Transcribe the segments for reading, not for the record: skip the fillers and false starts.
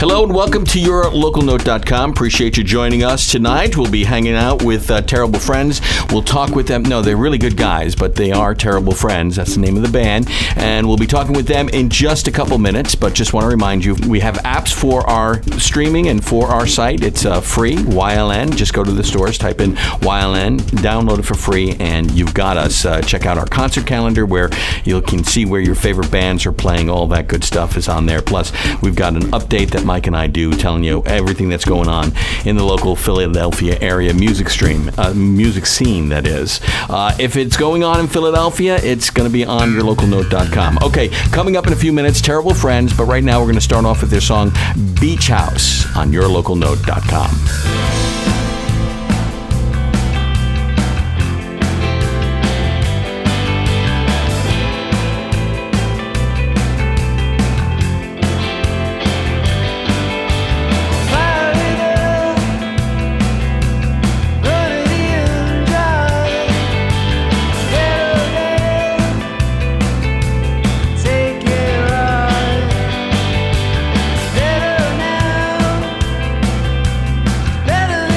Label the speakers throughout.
Speaker 1: Hello and welcome to yourlocalnote.com. Appreciate you joining us tonight. We'll be hanging out with Terrible Friends. We'll talk with them. No, they're really good guys, but they are Terrible Friends. That's the name of the band. And we'll be talking with them in just a couple minutes. But just want to remind you, we have apps for our streaming and for our site. It's free, YLN. Just go to the stores, type in YLN, download it for free, and you've got us. Check out our concert calendar where you can see where your favorite bands are playing. All that good stuff is on there. Plus, we've got an update that Mike and I do telling you everything that's going on in the local Philadelphia area music scene, that is. If it's going on in Philadelphia, it's going to be on yourlocalnote.com. Okay, coming up in a few minutes, Terrible Friends, but right now we're going to start off with their song Beach House on yourlocalnote.com.
Speaker 2: Better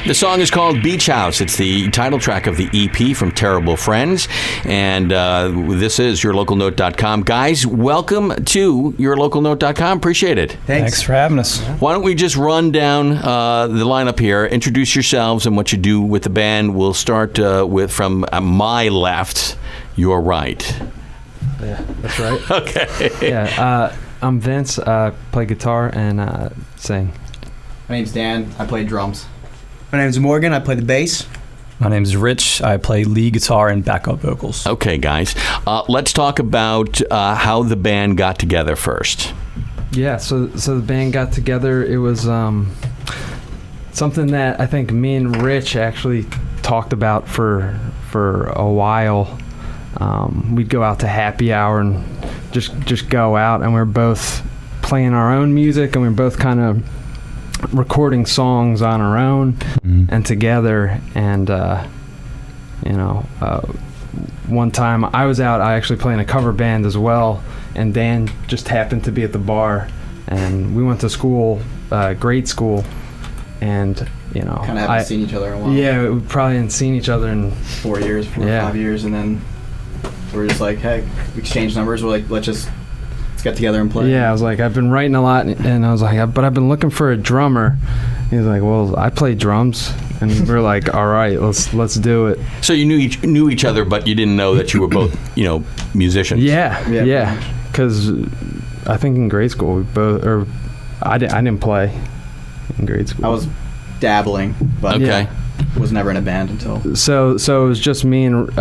Speaker 1: The song is called Beach House. It's the title track of the EP from Terrible Friends. And this is yourlocalnote.com. Guys, welcome to yourlocalnote.com. Appreciate it.
Speaker 2: Thanks for having us.
Speaker 1: Why don't we just run down the lineup here, introduce yourselves and what you do with the band. We'll start from my left, your right.
Speaker 3: Yeah, that's right.
Speaker 1: Okay.
Speaker 3: Yeah, I'm Vince. I play guitar and sing.
Speaker 4: My name's Dan. I play drums.
Speaker 5: My name's Morgan. I play the bass.
Speaker 2: My name's Rich. I play lead guitar and backup vocals.
Speaker 1: Okay, guys. Let's talk about how the band got together first.
Speaker 3: Yeah, so the band got together. It was something that I think me and Rich actually talked about for a while. We'd go out to happy hour and just go out, and we were both playing our own music, and we were both kind of recording songs on our own and together. And one time I was out, I actually played in a cover band as well, and Dan just happened to be at the bar, and we went to school, grade school, and
Speaker 4: kind of haven't seen each other in a while.
Speaker 3: Yeah, we probably hadn't seen each other in
Speaker 4: 4 or 5 years, and then we're just like, hey, we exchanged numbers. We're like, let's get together and play.
Speaker 3: Yeah, I was like, I've been writing a lot, and I was like, but I've been looking for a drummer. He was like, well, I play drums, and we're like, all right, let's do it.
Speaker 1: So you knew each other, but you didn't know that you were both, musicians.
Speaker 3: Yeah. Because I think in grade school we both, or I didn't play in grade school.
Speaker 4: I was dabbling, but
Speaker 1: okay.
Speaker 4: Was never in a band until.
Speaker 3: So it was just me and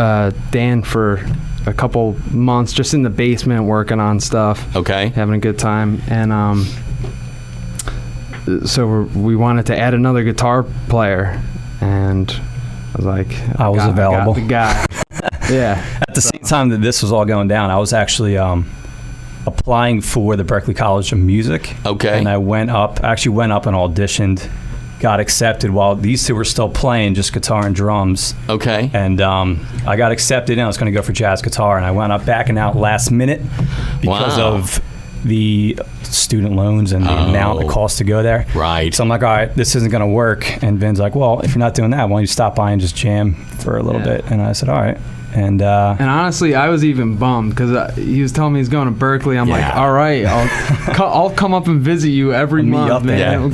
Speaker 3: Dan for a couple months, just in the basement working on stuff.
Speaker 1: Okay.
Speaker 3: Having a good time, and so we wanted to add another guitar player, and I was like,
Speaker 2: I was available.
Speaker 3: I got the guy. Yeah.
Speaker 2: At the same time that this was all going down, I was actually applying for the Berklee College of Music.
Speaker 1: Okay.
Speaker 2: And I went up and auditioned, got accepted while these two were still playing just guitar and drums.
Speaker 1: Okay.
Speaker 2: And I got accepted, and I was going to go for jazz guitar, and I wound up backing out last minute because of the student loans and the amount it costs to go there.
Speaker 1: Right.
Speaker 2: So I'm like, all right, this isn't going to work. And Vin's like, well, if you're not doing that, why don't you stop by and just jam for a little bit? And I said, all right. And
Speaker 3: honestly, I was even bummed because he was telling me he's going to Berklee. I'm like, all right, I'll come up and visit you every month, man.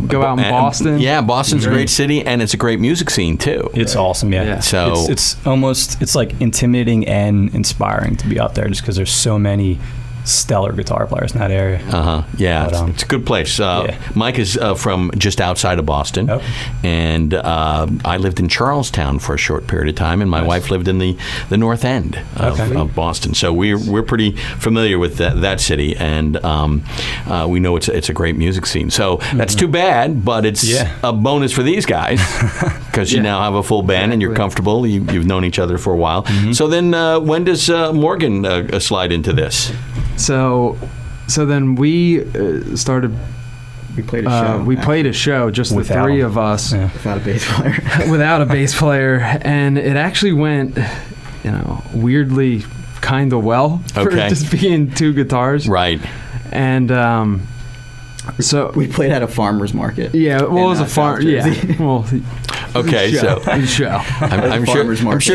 Speaker 3: Go out in Boston.
Speaker 1: Yeah, Boston's a great city, and it's a great music scene too.
Speaker 2: It's awesome, yeah. So it's like intimidating and inspiring to be out there, just because there's so many stellar guitar players in that area.
Speaker 1: Yeah, it's a good place. Mike is from just outside of Boston, and I lived in Charlestown for a short period of time, and my wife lived in the North End of Boston. So we're pretty familiar with that city, and we know it's a great music scene. So that's too bad, but it's a bonus for these guys because you now have a full band and you're comfortable. You've known each other for a while. So then when does Morgan slide into this?
Speaker 3: So then we started.
Speaker 4: We played a show.
Speaker 3: We played a show, just the three of us,
Speaker 4: without a bass player.
Speaker 3: Without a bass player, and it actually went, weirdly kind of well for just being two guitars.
Speaker 1: Right.
Speaker 3: And so
Speaker 4: we played at a farmer's market.
Speaker 3: Yeah, well, it was a farm. Yeah, well.
Speaker 1: Okay,
Speaker 3: show.
Speaker 1: I'm sure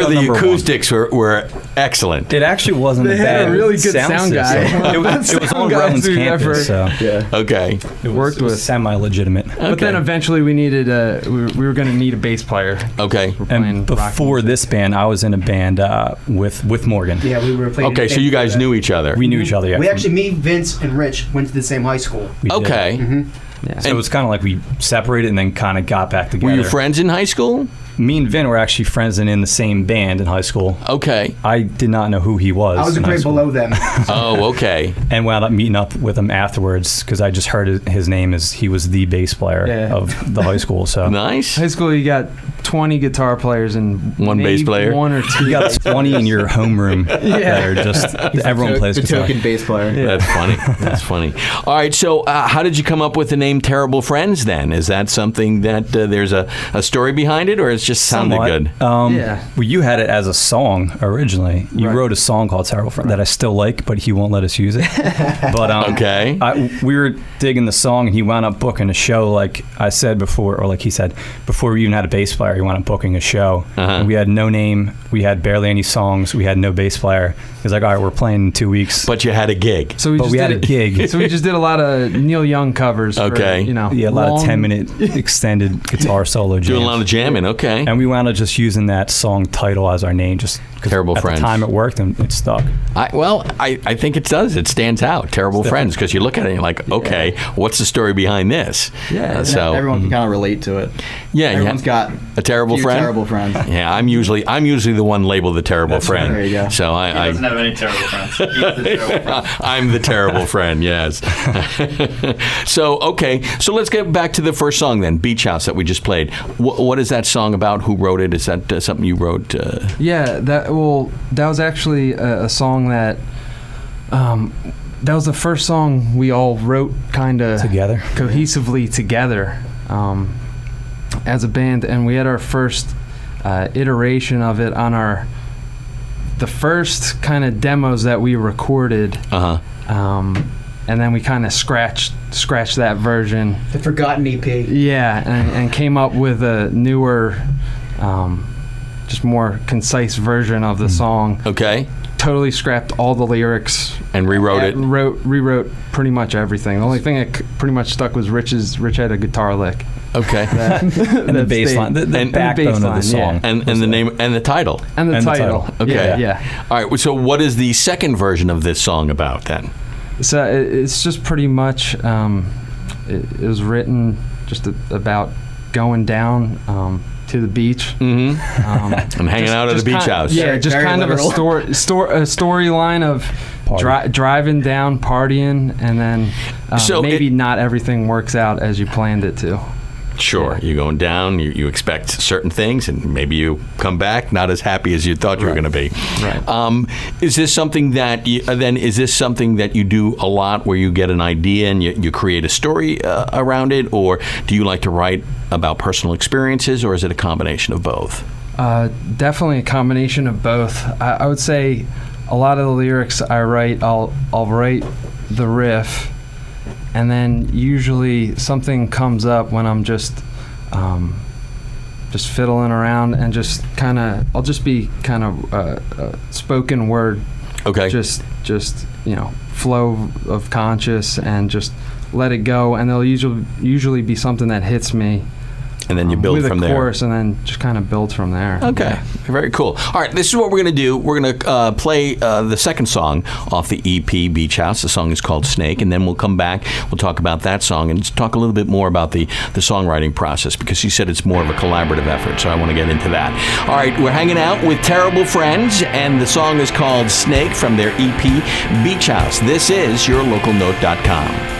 Speaker 1: the acoustics were excellent.
Speaker 2: It actually wasn't
Speaker 3: a
Speaker 2: bad.
Speaker 3: They had a really good sound guy.
Speaker 2: It was on Rowan's campus, so
Speaker 1: okay.
Speaker 2: It worked with semi-legitimate.
Speaker 3: But then eventually we needed we were going to need a bass player.
Speaker 1: Okay.
Speaker 2: And before this band, I was in a band with Morgan.
Speaker 5: Yeah, we were playing.
Speaker 1: Okay, so you guys knew each other.
Speaker 2: We knew each other. Yeah.
Speaker 5: We actually, me, Vince, and Rich went to the same high school.
Speaker 1: Okay.
Speaker 3: Yeah.
Speaker 2: So it was kind of like we separated and then kind of got back together.
Speaker 1: Were you friends in high school?
Speaker 2: Me and Vin were actually friends and in the same band in high school.
Speaker 1: Okay.
Speaker 2: I did not know who he was.
Speaker 5: I was a grade below them.
Speaker 1: Oh, okay.
Speaker 2: And wound up meeting up with him afterwards because I just heard his name as he was the bass player of the high school. So
Speaker 1: nice.
Speaker 3: High school, you got 20 guitar players and
Speaker 1: one bass player.
Speaker 3: One or two.
Speaker 2: You got 20 in your homeroom. That are just everyone plays guitar.
Speaker 4: The token bass player.
Speaker 1: Yeah. That's funny. That's funny. All right. So, how did you come up with the name Terrible Friends? Then is that something that there's a story behind it, or is just sounded
Speaker 2: Somewhat.
Speaker 1: good.
Speaker 3: Yeah.
Speaker 2: Well, you had it as a song originally. You
Speaker 3: Right.
Speaker 2: wrote a song called "Terrible Friend" that I still like, but he won't let us use it. But
Speaker 1: Okay.
Speaker 2: we were digging the song, and he wound up booking a show. Like I said before, or like he said before, we even had a bass player. He wound up booking a show, and we had no name. We had barely any songs. We had no bass player. He was like, "All right, we're playing in 2 weeks."
Speaker 1: But you had a gig.
Speaker 3: So we
Speaker 2: But
Speaker 3: just
Speaker 2: we
Speaker 3: did
Speaker 2: had a gig.
Speaker 3: So we just did a lot of Neil Young covers.
Speaker 1: Okay.
Speaker 3: For, you know,
Speaker 2: Yeah, a lot of
Speaker 3: long-
Speaker 2: 10-minute extended guitar solo jams.
Speaker 1: Doing a lot of jamming. Okay.
Speaker 2: And we wound up just using that song title as our name, just 'cause
Speaker 1: Terrible
Speaker 2: at
Speaker 1: Friends.
Speaker 2: the time it worked and it stuck.
Speaker 1: I think it does. It stands out. Terrible Friends, because you look at it and you're like, okay, what's the story behind this?
Speaker 3: Yeah.
Speaker 1: So
Speaker 4: Everyone can kind of relate to it.
Speaker 1: yeah,
Speaker 4: Everyone's got
Speaker 1: a terrible
Speaker 4: few
Speaker 1: friend.
Speaker 4: terrible friends.
Speaker 1: Yeah, I'm usually the one labeled the terrible friend.
Speaker 4: There you go.
Speaker 1: So
Speaker 6: He doesn't have any terrible friends. He's the terrible friend.
Speaker 1: I'm the terrible friend, yes. So, okay. So let's get back to the first song then, Beach House, that we just played. What is that song about? Who wrote it? Is that something you wrote?
Speaker 3: Yeah, that was actually a song that that was the first song we all wrote kind of
Speaker 2: Together.
Speaker 3: cohesively together as a band, and we had our first iteration of it on the first kind of demos that we recorded, and then we kind of scratched that version.
Speaker 5: The forgotten EP.
Speaker 3: Yeah, and came up with a newer, just more concise version of the song.
Speaker 1: Okay.
Speaker 3: Totally scrapped all the lyrics.
Speaker 1: And rewrote it.
Speaker 3: Rewrote pretty much everything. The only thing that pretty much stuck was Rich had a guitar lick.
Speaker 1: Okay.
Speaker 2: And the bass line, the
Speaker 1: And-
Speaker 2: backbone of the
Speaker 3: bass line,
Speaker 2: song.
Speaker 1: And the name and the title.
Speaker 3: And the
Speaker 2: And the
Speaker 3: title.
Speaker 2: title.
Speaker 1: Okay.
Speaker 3: Yeah.
Speaker 1: All right. So what is the second version of this song about then?
Speaker 3: So it's just pretty much, it was written just about going down to the beach.
Speaker 1: Mm-hmm. And hanging out at the beach house.
Speaker 3: Yeah, just
Speaker 5: Very
Speaker 3: kind of a
Speaker 5: literal.
Speaker 3: storyline of driving down, partying, and then
Speaker 1: So
Speaker 3: maybe not everything works out as you planned it to.
Speaker 1: Sure.
Speaker 3: Yeah.
Speaker 1: You're going down, you expect certain things, and maybe you come back not as happy as you thought you were going to be.
Speaker 3: Right.
Speaker 1: Is this something that you do a lot, where you get an idea and you create a story around it, or do you like to write about personal experiences, or is it a combination of both?
Speaker 3: Definitely a combination of both. I would say a lot of the lyrics I write, I'll write the riff, and then usually something comes up when I'm just fiddling around, and I'll just be kind of spoken word.
Speaker 1: Okay.
Speaker 3: Just flow of conscious, and just let it go, and there'll usually be something that hits me.
Speaker 1: And then you build
Speaker 3: with
Speaker 1: from
Speaker 3: a
Speaker 1: there.
Speaker 3: chorus, and then just kind of build from there.
Speaker 1: Okay,
Speaker 3: Yeah.
Speaker 1: very cool. All right, this is what we're going to do. We're going to play the second song off the EP, Beach House. The song is called Snake, and then we'll come back. We'll talk about that song and talk a little bit more about the songwriting process, because you said it's more of a collaborative effort, so I want to get into that. All right, we're hanging out with Terrible Friends, and the song is called Snake from their EP, Beach House. This is yourlocalnote.com.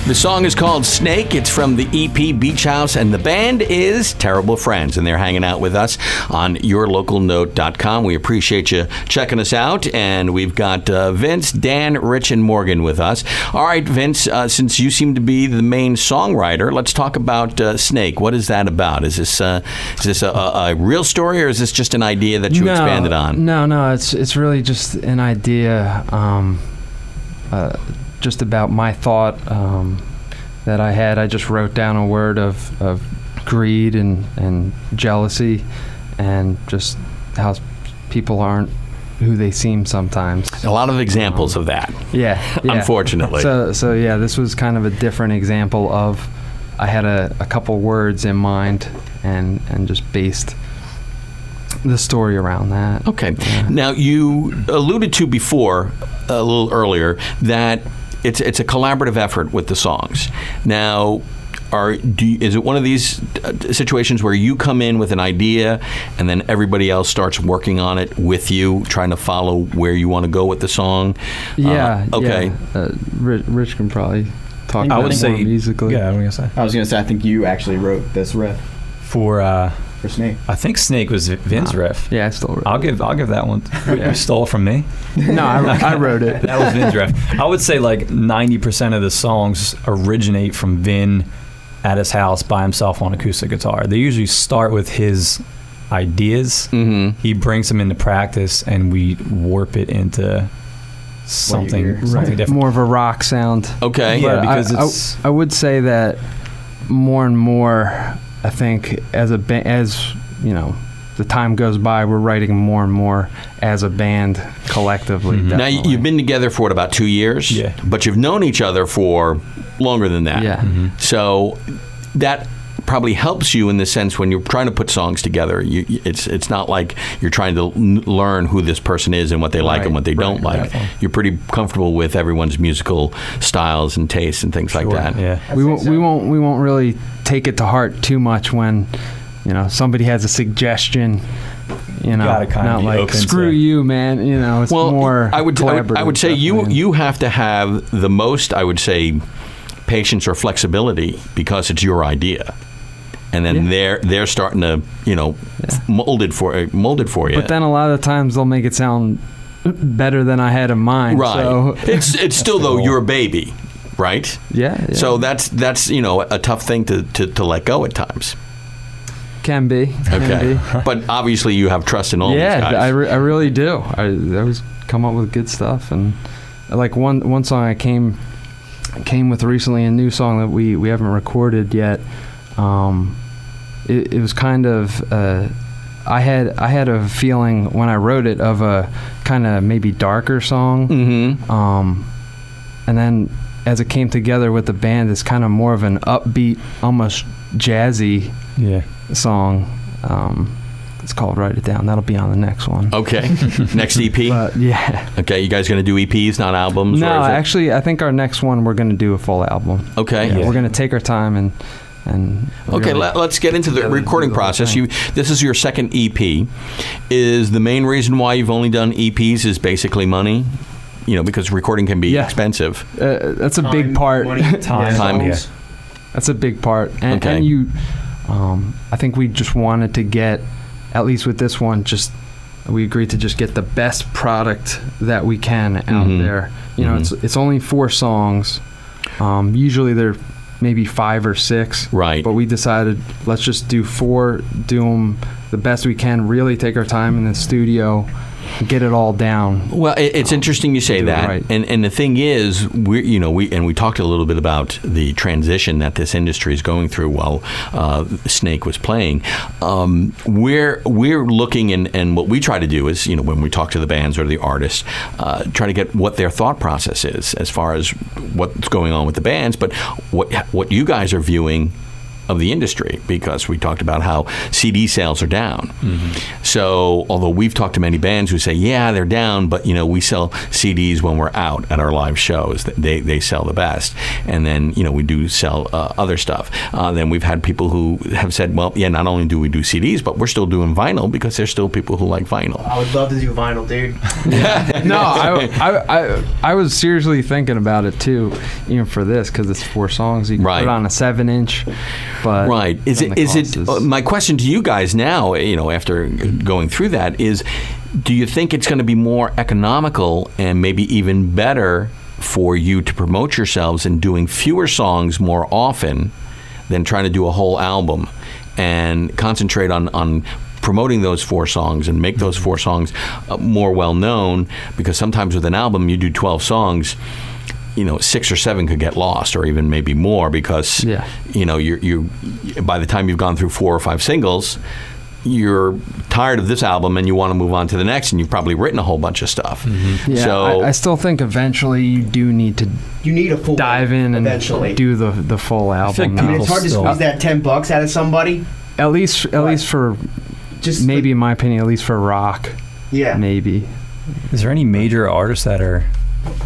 Speaker 1: The song is called Snake. It's from the EP Beach House, and the band is Terrible Friends, and they're hanging out with us on yourlocalnote.com. We appreciate you checking us out, and we've got Vince, Dan, Rich, and Morgan with us. All right, Vince, since you seem to be the main songwriter, let's talk about Snake. What is that about? Is this a real story, or is this just an idea that you expanded on?
Speaker 3: No, it's really just an idea. Just about my thought that I had. I just wrote down a word of greed and jealousy, and just how people aren't who they seem sometimes.
Speaker 1: A lot of examples of that.
Speaker 3: Yeah.
Speaker 1: Unfortunately.
Speaker 3: So yeah, this was kind of a different example of, I had a couple words in mind and just based the story around that.
Speaker 1: Okay.
Speaker 3: Yeah.
Speaker 1: Now, you alluded to before, a little earlier, that it's a collaborative effort with the songs. Now, is it one of these situations where you come in with an idea and then everybody else starts working on it with you, trying to follow where you want to go with the song?
Speaker 3: Yeah.
Speaker 1: Okay.
Speaker 3: Yeah. Rich can probably talk
Speaker 6: I
Speaker 3: about
Speaker 6: would
Speaker 3: it
Speaker 6: say
Speaker 3: more musically.
Speaker 2: Yeah, I'm gonna say
Speaker 4: I was gonna say I think you actually wrote this riff
Speaker 2: for
Speaker 4: Snake.
Speaker 2: I think Snake was Vin's riff.
Speaker 3: Yeah, I still wrote it.
Speaker 2: I'll give that one. You stole it from me.
Speaker 3: No, I wrote it.
Speaker 2: That was Vin's riff. I would say like 90% of the songs originate from Vin at his house by himself on acoustic guitar. They usually start with his ideas.
Speaker 1: Mm-hmm.
Speaker 2: He brings them into practice, and we warp it into something different.
Speaker 3: More of a rock sound.
Speaker 1: Okay.
Speaker 2: Yeah,
Speaker 3: But
Speaker 2: because it's
Speaker 3: I would say that more and more, I think as you know, the time goes by, we're writing more and more as a band collectively.
Speaker 2: Mhm.
Speaker 1: Now,
Speaker 3: definitely.
Speaker 1: you've been together for about 2 years?
Speaker 2: Yeah.
Speaker 1: But you've known each other for longer than that.
Speaker 3: Yeah.
Speaker 2: Mhm.
Speaker 1: So that probably helps you in the sense when you're trying to put songs together. It's not like you're trying to learn who this person is and what they like and what they don't like.
Speaker 2: definitely.
Speaker 1: You're pretty comfortable with everyone's musical styles and tastes and things like that.
Speaker 2: Yeah.
Speaker 3: we won't really take it to heart too much when, you know, somebody has a suggestion. You know,
Speaker 2: gotta kinda
Speaker 3: not
Speaker 2: be
Speaker 3: like
Speaker 2: open
Speaker 3: screw
Speaker 2: to-
Speaker 3: you, man. You know, it's more.
Speaker 1: I would
Speaker 3: collaborative,
Speaker 1: say
Speaker 3: definitely.
Speaker 1: you have to have the most, I would say, patience or flexibility because it's your idea. And then they're starting to, you know, mold it for you.
Speaker 3: But then a lot of the times they'll make it sound better than I had in mind.
Speaker 1: Right.
Speaker 3: So.
Speaker 1: It's still though your baby, right?
Speaker 3: Yeah.
Speaker 1: So that's you know, a tough thing to let go at times.
Speaker 3: Can be.
Speaker 1: Okay. But obviously you have trust in all these guys.
Speaker 3: I really do. I always come up with good stuff, and like one song I came with recently, a new song that we haven't recorded yet. It was kind of I had a feeling when I wrote it of a kind of maybe darker song.
Speaker 1: Mm-hmm.
Speaker 3: And then as it came together with the band, it's kind of more of an upbeat, almost jazzy song. It's called Write It Down. That'll be on the next one.
Speaker 1: Okay. Next EP?
Speaker 3: But yeah.
Speaker 1: Okay, you guys going to do EPs, not albums?
Speaker 3: No,
Speaker 1: or is it-
Speaker 3: actually, I think our next one we're going to do a full album.
Speaker 1: Okay.
Speaker 3: Yeah, we're going to take our time and
Speaker 1: Okay,
Speaker 3: really
Speaker 1: let's get into the
Speaker 3: do
Speaker 1: recording
Speaker 3: the whole
Speaker 1: process.
Speaker 3: thing.
Speaker 1: This is your second EP. Is the main reason why you've only done EPs is basically money? You know, because recording can be expensive.
Speaker 3: that's a big part.
Speaker 1: Time. Yeah.
Speaker 3: That's a big part. And,
Speaker 1: Okay.
Speaker 3: and you, I think we just wanted to get, at least with this one, we agreed to just get the best product that we can out there. You know, it's only 4 songs. Usually they're maybe 5 or 6.
Speaker 1: Right.
Speaker 3: But we decided, let's just do 4, do them the best we can, really take our time in the studio, get it all down.
Speaker 1: Well, it's interesting you say
Speaker 3: do it
Speaker 1: that,
Speaker 3: right.
Speaker 1: and the thing is, we talked a little bit about the transition that this industry is going through while Snake was playing. We're looking, and what we try to do is, you know, when we talk to the bands or the artists, try to get what their thought process is as far as what's going on with the bands, but what you guys are viewing of the industry, because we talked about how CD sales are down. So although we've talked to many bands who say, yeah, they're down, but we sell CDs when we're out at our live shows. They sell the best. And then, we do sell other stuff. Then we've had people who have said, well, yeah, not only do we do CDs, but we're still doing vinyl, because there's still people who like vinyl.
Speaker 5: I would love to do vinyl, dude.
Speaker 3: No, I was seriously thinking about it too, for this, because it's 4 songs. You can put it on a 7-inch, but
Speaker 1: right. Is it? My question to you guys now, after going through that, is, do you think it's going to be more economical and maybe even better for you to promote yourselves in doing fewer songs more often than trying to do a whole album, and concentrate on promoting those 4 songs and make those 4 songs more well known? Because sometimes with an album, you do 12 songs, 6 or 7 could get lost, or even maybe more, because you by the time you've gone through 4 or 5 singles, you're tired of this album and you want to move on to the next, and you've probably written a whole bunch of stuff.
Speaker 3: Yeah,
Speaker 1: so
Speaker 3: I still think eventually you do need to
Speaker 5: a full
Speaker 3: dive in and
Speaker 5: eventually
Speaker 3: do the full album.
Speaker 5: I mean, it's hard to squeeze that $10 out of somebody.
Speaker 3: At least for,
Speaker 5: just
Speaker 3: maybe in my opinion, at least for rock.
Speaker 5: Yeah.
Speaker 3: Maybe.
Speaker 2: Is there any major artists that are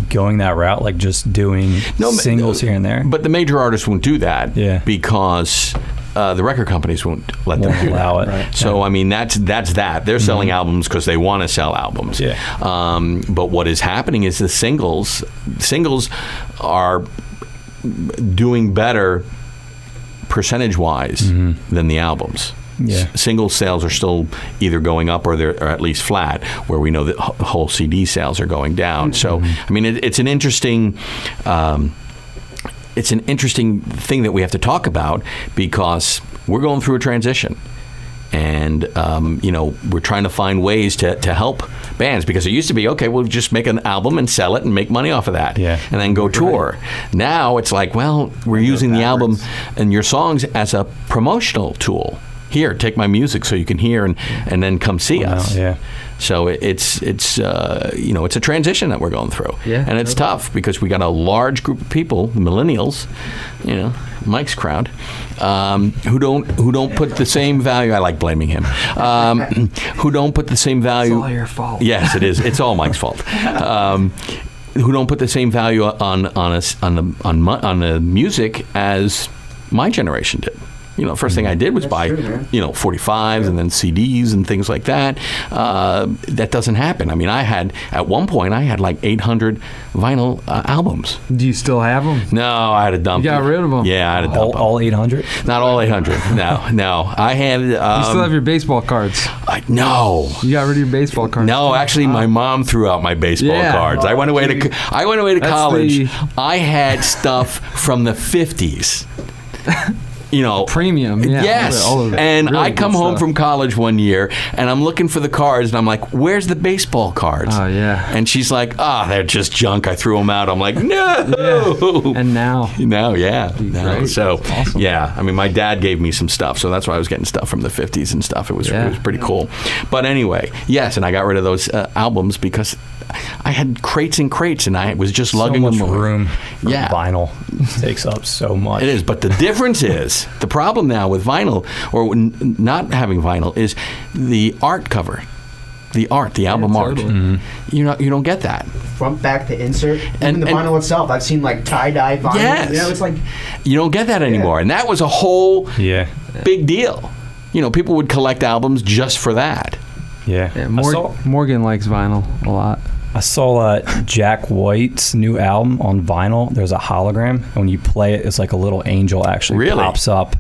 Speaker 2: going that route, like just doing singles here and there?
Speaker 1: But the major artists won't do that, because the record companies won't let them
Speaker 2: allow it.
Speaker 1: Right. So I mean, that's that. They're selling albums because they want to sell albums.
Speaker 2: Yeah.
Speaker 1: But what is happening is the singles are doing better percentage-wise than the albums.
Speaker 2: Yeah.
Speaker 1: Single sales are still either going up or they're at least flat, where we know that whole CD sales are going down. So I mean, it's an interesting. It's an interesting thing that we have to talk about, because we're going through a transition, and we're trying to find ways to help bands, because it used to be, okay, we'll just make an album and sell it and make money off of that, and then go tour. Now it's like, well, we're using the album and your songs as a promotional tool. Here, take my music so you can hear and then come see us.
Speaker 2: Yeah.
Speaker 1: So it's it's a transition that we're going through, and it's tough, because we got a large group of people, millennials, Mike's crowd, who don't put the same value. I like blaming him. Who don't put the same value.
Speaker 3: It's all your fault.
Speaker 1: Yes, it is. It's all Mike's fault. Who don't put the same value on the music as my generation did. First thing I did was buy, 45s and then CDs and things like that. That doesn't happen. I mean, at one point, I had like 800 vinyl albums.
Speaker 3: Do you still have them?
Speaker 1: No, I had to dump.
Speaker 3: You got rid of them?
Speaker 1: Yeah, I had to dump
Speaker 2: all 800?
Speaker 1: Not all 800. No. I had.
Speaker 3: You still have your baseball cards?
Speaker 1: No.
Speaker 3: You got rid of your baseball cards?
Speaker 1: No, actually, my mom threw out my baseball cards. I went away to college. I had stuff from the 50s.
Speaker 3: Premium,
Speaker 1: yes. And really I come home from college one year, and I'm looking for the cards, and I'm like, "Where's the baseball cards?"
Speaker 3: Oh yeah.
Speaker 1: And she's like, they're just junk. I threw them out. I'm like, no.
Speaker 3: And now,
Speaker 1: So
Speaker 3: awesome.
Speaker 1: yeah, I mean, my dad gave me some stuff, so that's why I was getting stuff from the 50s and stuff. It was pretty cool. But anyway, yes, and I got rid of those albums because I had crates and crates, and I was just lugging them away.
Speaker 2: Room for vinyl takes up so much.
Speaker 1: It is, but the difference is, the problem now with vinyl, or not having vinyl, is the art cover. The album art.
Speaker 2: Mm-hmm.
Speaker 1: You don't get that.
Speaker 5: Front, back to insert. And the vinyl itself. I've seen like tie-dye vinyl.
Speaker 1: Yes.
Speaker 5: It's like...
Speaker 1: You don't get that anymore. And that was a whole big deal. People would collect albums just for that.
Speaker 2: Yeah.
Speaker 3: Morgan likes vinyl a lot.
Speaker 2: I saw Jack White's new album on vinyl. There's a hologram, and when you play it, it's like a little angel actually pops up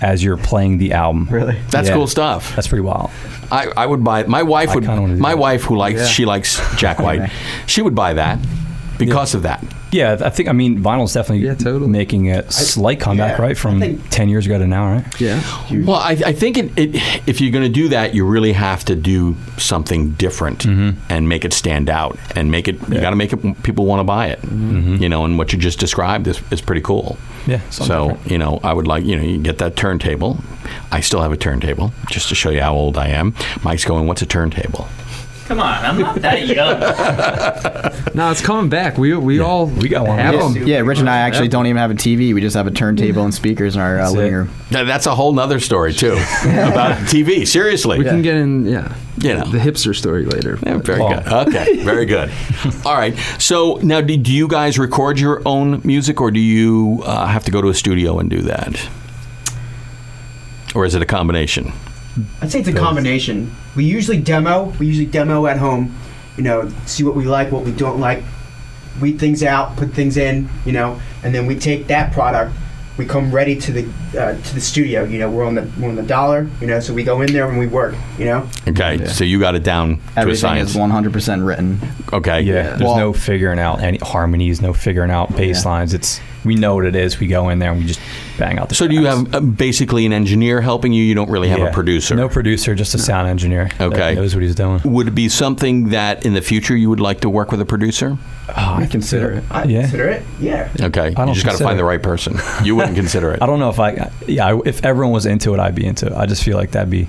Speaker 2: as you're playing the album.
Speaker 5: Really?
Speaker 1: That's cool stuff.
Speaker 2: That's pretty wild.
Speaker 1: I would buy it. My wife would. My wife, who likes she likes Jack White, she would buy that because of that.
Speaker 2: Yeah, vinyl's definitely making a slight comeback, right, from 10 years ago to now, right?
Speaker 3: Yeah.
Speaker 1: Well, I think if you're going to do that, you really have to do something different and make it stand out, and make it. You got to make it people want to buy it. And what you just described is pretty cool.
Speaker 2: Yeah.
Speaker 1: So I would like you get that turntable. I still have a turntable, just to show you how old I am. Mike's going, "What's a turntable?"
Speaker 6: Come on, I'm not that young.
Speaker 3: No, it's coming back. We
Speaker 2: got one.
Speaker 3: have them.
Speaker 5: Yeah, Rich and I actually don't even have a TV. We just have a turntable and speakers in our living room.
Speaker 1: That's a whole nother story too about TV. Seriously,
Speaker 3: We can get in,
Speaker 1: You know.
Speaker 3: the hipster story later.
Speaker 1: Yeah,
Speaker 3: but-
Speaker 1: very good. Okay, very good. All right. So now, do you guys record your own music, or do you have to go to a studio and do that, or is it a combination?
Speaker 5: I'd say it's a combination. We usually demo. We usually demo at home. See what we like, what we don't like, weed things out, put things in. And then we take that product. We come ready to the studio. We're on the dollar. So we go in there and we work.
Speaker 1: Okay, so you got it down to a
Speaker 5: Everything
Speaker 1: science.
Speaker 5: is 100% written.
Speaker 1: Okay.
Speaker 2: Yeah, there's no figuring out any harmonies, no figuring out bass lines. We know what it is. We go in there and we just bang out the
Speaker 1: So do you
Speaker 2: tracks.
Speaker 1: have basically an engineer helping you? You don't really have a producer?
Speaker 2: No producer, just a sound engineer.
Speaker 1: Okay.
Speaker 2: That knows what he's doing.
Speaker 1: Would it be something that in the future you would like to work with a producer?
Speaker 2: I consider it.
Speaker 5: I
Speaker 2: Yeah.
Speaker 5: consider it. Yeah.
Speaker 1: Okay.
Speaker 2: I don't
Speaker 1: You just got to
Speaker 2: consider
Speaker 1: find the
Speaker 2: it.
Speaker 1: right person. You wouldn't consider it.
Speaker 2: I don't know if everyone was into it, I'd be into it. I just feel like that'd be,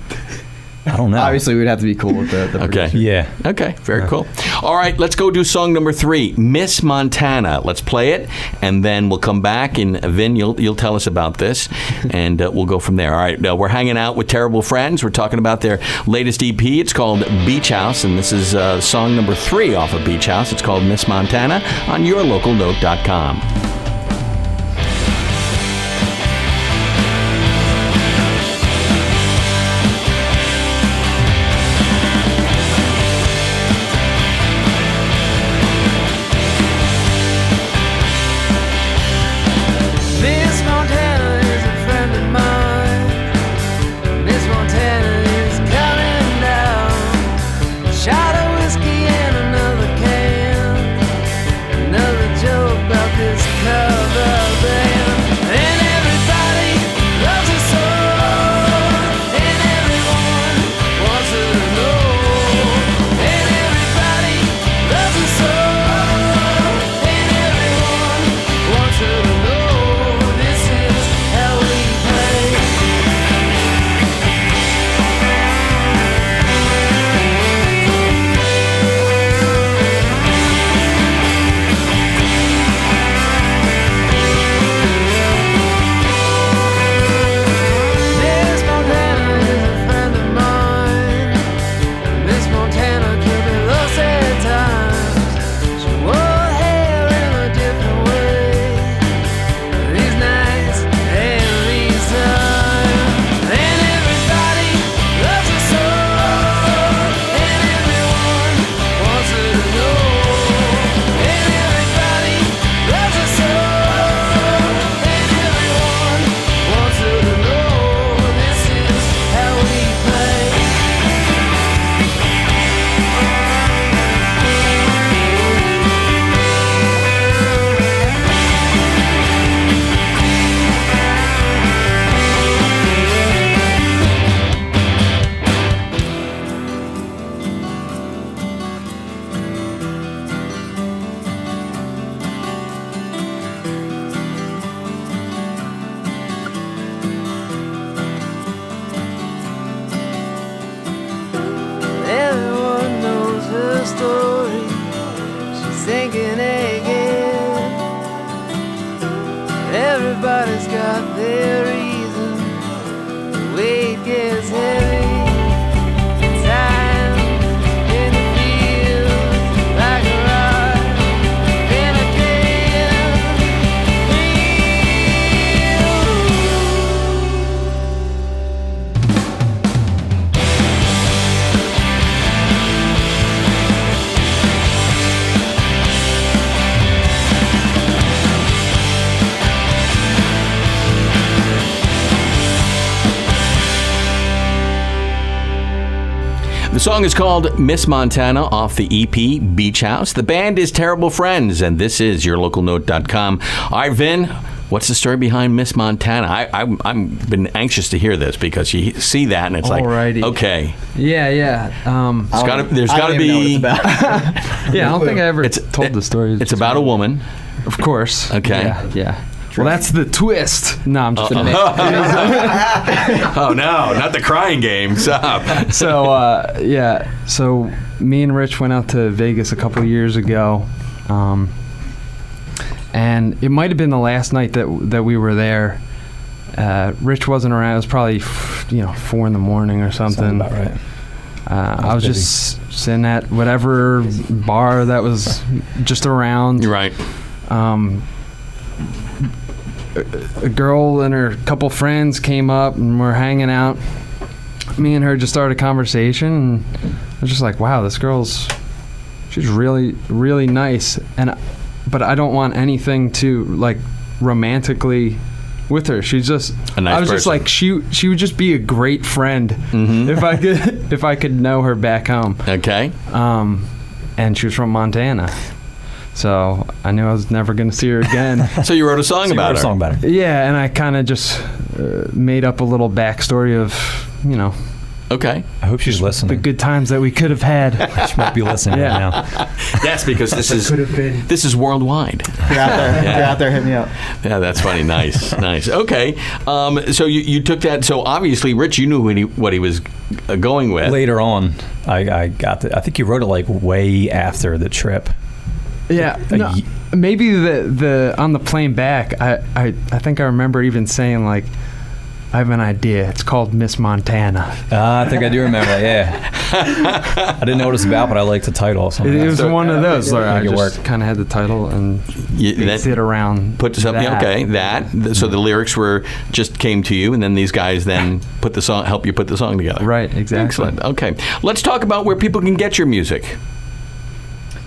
Speaker 2: I don't know.
Speaker 5: Obviously, we'd have to be cool with the
Speaker 1: Okay.
Speaker 5: producer.
Speaker 2: Yeah.
Speaker 1: Okay, very cool. All right, let's go do song number 3, Miss Montana. Let's play it, and then we'll come back, and Vin, you'll tell us about this, and we'll go from there. All right, we're hanging out with Terrible Friends. We're talking about their latest EP. It's called Beach House, and this is song number 3 off of Beach House. It's called Miss Montana on yourlocalnote.com.
Speaker 7: Miss Montana is a friend of mine. Miss Montana is coming down. Shot of whiskey and another can. Another joke about this cover band. And everybody loves her so. And everyone wants her to know. And everybody loves her so. And everyone wants her to know. This is how we play. Miss Montana is a friend of mine. Miss Montana could be lost at times. She wore hair in a different way. These nights and these times. And everybody loves her so. And everyone wants her to know. And everybody loves her so. And everyone wants her to know. This is how we play. Everyone knows her story. She's thinking again. Everybody's got their reason. The weight gets heavy. Time in the field like a rock in a can.
Speaker 1: The song is called Miss Montana off the EP Beach House. The band is Terrible Friends, and this is yourlocalnote.com. All right, Vin, what's the story behind Miss Montana? I've been anxious to hear this because you see that and it's
Speaker 3: Alrighty.
Speaker 1: like, okay,
Speaker 3: Yeah.
Speaker 1: there's got to be.
Speaker 3: Yeah, I don't think I ever told the story.
Speaker 1: It's about a woman.
Speaker 3: Of course.
Speaker 1: Okay.
Speaker 3: Yeah. Well, that's the twist. No, I'm just kidding.
Speaker 1: Oh no, not the crying game. Stop.
Speaker 3: So me and Rich went out to Vegas a couple years ago, and it might have been the last night that we were there. Rich wasn't around. It was probably 4 in the morning or something.
Speaker 2: Sounds about right.
Speaker 3: I was just sitting at whatever bar that was just around.
Speaker 1: You're right.
Speaker 3: A girl and her couple friends came up and we're hanging out. Me and her just started a conversation, and I was just like, wow, she's really, really nice. But I don't want anything to, like, romantically with her. She's just
Speaker 1: a nice
Speaker 3: I was
Speaker 1: person.
Speaker 3: just like, she would just be a great friend if I could know her back home.
Speaker 1: Okay.
Speaker 3: And she was from Montana. So I knew I was never going to see her again.
Speaker 1: So you wrote a song about her.
Speaker 3: Yeah, and I kind of just made up a little backstory of,
Speaker 1: Okay.
Speaker 2: I hope she's listening.
Speaker 3: the good times that we could have had.
Speaker 2: She might be listening right now.
Speaker 1: Yes, because this is worldwide.
Speaker 4: You're out there, hit me up.
Speaker 1: Yeah, that's funny. Nice. Okay. So you took that. So obviously, Rich, you knew what he was going with.
Speaker 2: Later on, I got I think you wrote it like way after the trip.
Speaker 3: Yeah, maybe the on the plane back, I think I remember even saying, like, I have an idea. It's called Miss Montana.
Speaker 2: I think I do remember that, yeah. I didn't know what it was about, but I liked the title.
Speaker 3: It was one of those. Like, I
Speaker 2: Make it
Speaker 3: just kind of had the title and sit around.
Speaker 1: Put something.
Speaker 3: that.
Speaker 1: Okay, that. So the lyrics just came to you, and then these guys then help you put the song together.
Speaker 3: Right, exactly.
Speaker 1: Excellent. Okay, let's talk about where people can get your music.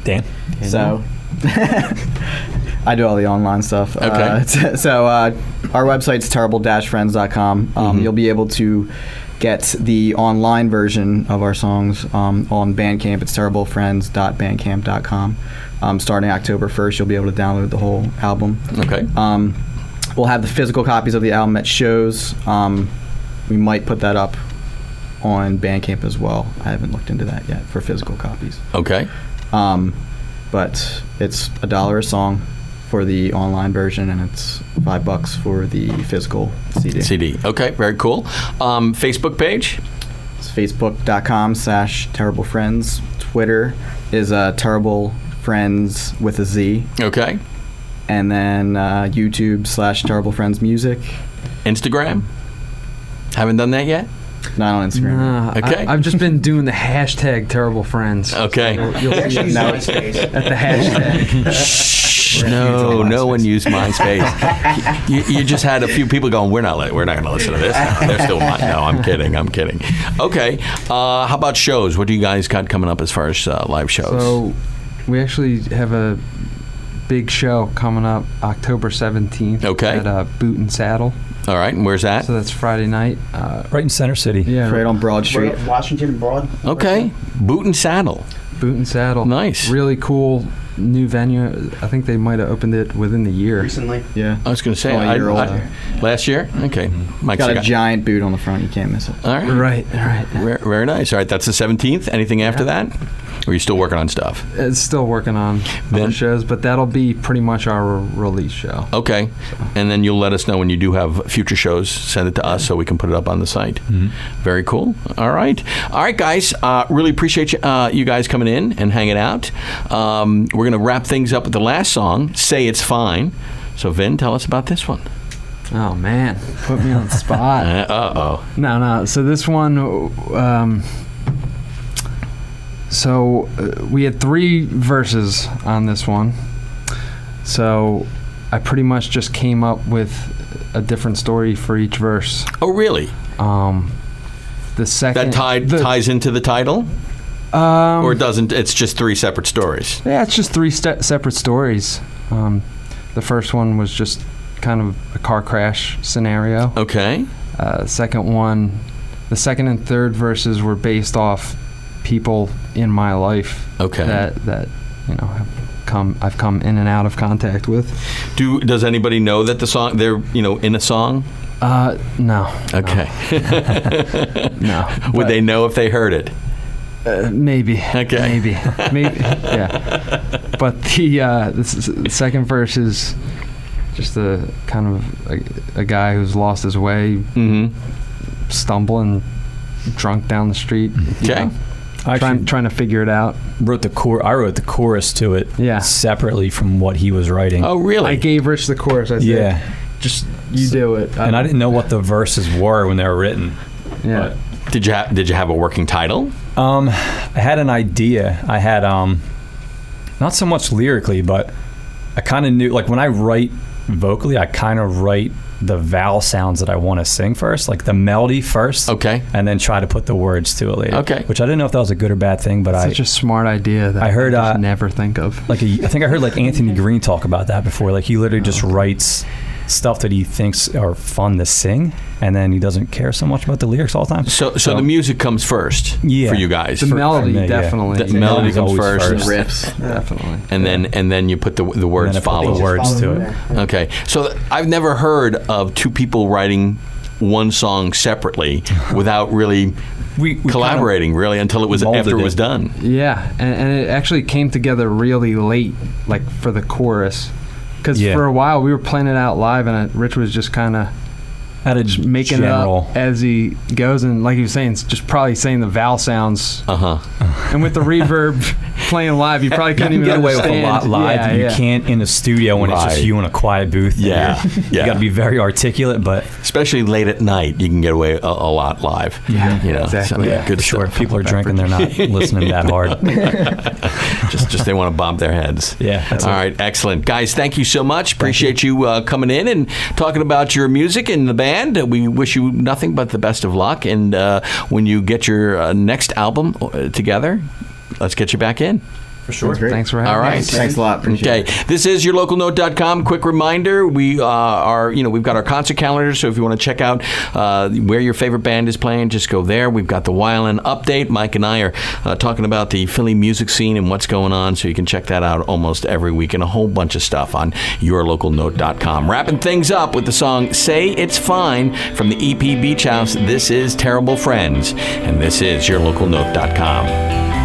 Speaker 2: Dan?
Speaker 4: So, I do all the online stuff.
Speaker 1: Okay.
Speaker 4: Our website's terrible-friends.com. You'll be able to get the online version of our songs on Bandcamp. It's terriblefriends.bandcamp.com. Starting October 1st, you'll be able to download the whole album.
Speaker 1: Okay.
Speaker 4: We'll have the physical copies of the album at shows. We might put that up on Bandcamp as well. I haven't looked into that yet for physical copies.
Speaker 1: Okay.
Speaker 4: But it's $1 a song for the online version, and it's $5 for the physical CD.
Speaker 1: Okay, very cool. Facebook page?
Speaker 4: It's facebook.com/terriblefriends. Twitter is Terrible Friends with a Z.
Speaker 1: Okay.
Speaker 4: And then YouTube/Terrible Friends Music.
Speaker 1: Instagram? Haven't done that yet?
Speaker 4: Not on Instagram.
Speaker 3: Nah,
Speaker 1: Okay.
Speaker 3: I've just been doing the hashtag Terrible Friends.
Speaker 1: Okay.
Speaker 3: So you'll see it at the hashtag.
Speaker 1: No one used MySpace. you just had a few people going, we're not going to listen to this. They're still mine. No, I'm kidding. Okay. How about shows? What do you guys got coming up as far as live shows?
Speaker 3: So we actually have a big show coming up October 17th
Speaker 1: Okay.
Speaker 3: at Boot and Saddle.
Speaker 1: All right, and where's that?
Speaker 3: So that's Friday night.
Speaker 2: Right in Center City.
Speaker 3: Yeah,
Speaker 4: Right on Broad Street.
Speaker 5: Washington and Broad.
Speaker 1: Okay. Boot and Saddle.
Speaker 3: Boot and Saddle.
Speaker 1: Nice.
Speaker 3: Really cool new venue. I think they might have opened it within the year.
Speaker 5: Recently.
Speaker 4: Yeah.
Speaker 1: I was going to say,
Speaker 4: Only a year old.
Speaker 1: last year? Okay. Mike's
Speaker 4: Got a giant boot on the front. You can't miss it.
Speaker 1: All right.
Speaker 3: Right.
Speaker 1: Very nice. All right, that's the 17th. Anything after that? Or are you still working on stuff?
Speaker 3: It's still working on other shows, but that'll be pretty much our release show.
Speaker 1: Okay. And then you'll let us know when you do have future shows. Send it to us so we can put it up on the site. Very cool. All right, guys. Really appreciate you guys coming in and hanging out. We're going to wrap things up with the last song, Say It's Fine. So, Vin, tell us about this one.
Speaker 3: Oh, man. Put me on the spot.
Speaker 1: Uh-oh.
Speaker 3: No. So this one... we had 3 verses on this one. So I pretty much just came up with a different story for each verse.
Speaker 1: Oh, really?
Speaker 3: The second...
Speaker 1: That ties into the title? Or it doesn't? It's just 3 separate stories?
Speaker 3: Yeah, it's just 3 separate stories. The first one was just kind of a car crash scenario.
Speaker 1: Okay.
Speaker 3: The second and third verses were based off people in my life that I've come in and out of contact with.
Speaker 1: Does anybody know that the song they're in a song?
Speaker 3: No.
Speaker 1: Okay.
Speaker 3: No.
Speaker 1: Would they know if they heard it?
Speaker 3: Maybe.
Speaker 1: Okay.
Speaker 3: Maybe. Yeah. But the second verse is just a kind of a guy who's lost his way, stumbling drunk down the street.
Speaker 1: Okay.
Speaker 3: trying to figure it out.
Speaker 2: I wrote the chorus to it separately from what he was writing.
Speaker 1: Oh, really?
Speaker 3: I gave Rich the chorus. I said, just you do it.
Speaker 2: And I didn't know what the verses were when they were written.
Speaker 3: Yeah.
Speaker 2: But
Speaker 1: Did you have a working title?
Speaker 2: I had an idea. I had not so much lyrically, but I kind of knew, like, when I write vocally, I kind of write the vowel sounds that I want to sing first, like the melody first, and then try to put the words to it later. Which I didn't know if that was a good or bad thing, but
Speaker 3: such a smart idea that
Speaker 2: I heard
Speaker 3: I just never think of.
Speaker 2: Like I think I heard like Anthony Green talk about that before. Like he literally just writes stuff that he thinks are fun to sing, and then he doesn't care so much about the lyrics all the time.
Speaker 1: So the music comes first for you guys.
Speaker 3: The melody, definitely.
Speaker 1: The melody comes first.
Speaker 4: The riffs,
Speaker 3: definitely.
Speaker 1: And then you put the words follow.
Speaker 2: The words to it.
Speaker 1: Okay, so I've never heard of two people writing one song separately without really we collaborating really until it was after it was done.
Speaker 3: Yeah, and it actually came together really late, like for the chorus. Because for a while we were playing it out live, and Rich was just kind of making it up as he goes, and like he was saying, it's just probably saying the vowel sounds. And with the reverb playing live, you probably couldn't even
Speaker 2: get away
Speaker 3: understand.
Speaker 2: with a lot live. You can't in a studio when it's just you in a quiet booth. You got to be very articulate, but
Speaker 1: especially late at night, you can get away a lot live.
Speaker 3: Exactly.
Speaker 1: Good
Speaker 2: sure.
Speaker 1: stuff.
Speaker 2: People are drinking; they're not listening that hard.
Speaker 1: just they want to bomb their heads.
Speaker 2: That's
Speaker 1: all right. Excellent, guys. Thank you so much. Appreciate you coming in and talking about your music and the band. We wish you nothing but the best of luck. And when you get your next album together, let's get you back in.
Speaker 4: For sure. Thanks
Speaker 3: for having
Speaker 1: me. All right.
Speaker 4: Thanks a lot. Appreciate it.
Speaker 1: This is yourlocalnote.com. Quick reminder, we we've got our concert calendar, so if you want to check out where your favorite band is playing, just go there. We've got the YLN update. Mike and I are talking about the Philly music scene and what's going on, so you can check that out almost every week, and a whole bunch of stuff on yourlocalnote.com. Wrapping things up with the song Say It's Fine from the EP Beach House. This is Terrible Friends, and this is yourlocalnote.com.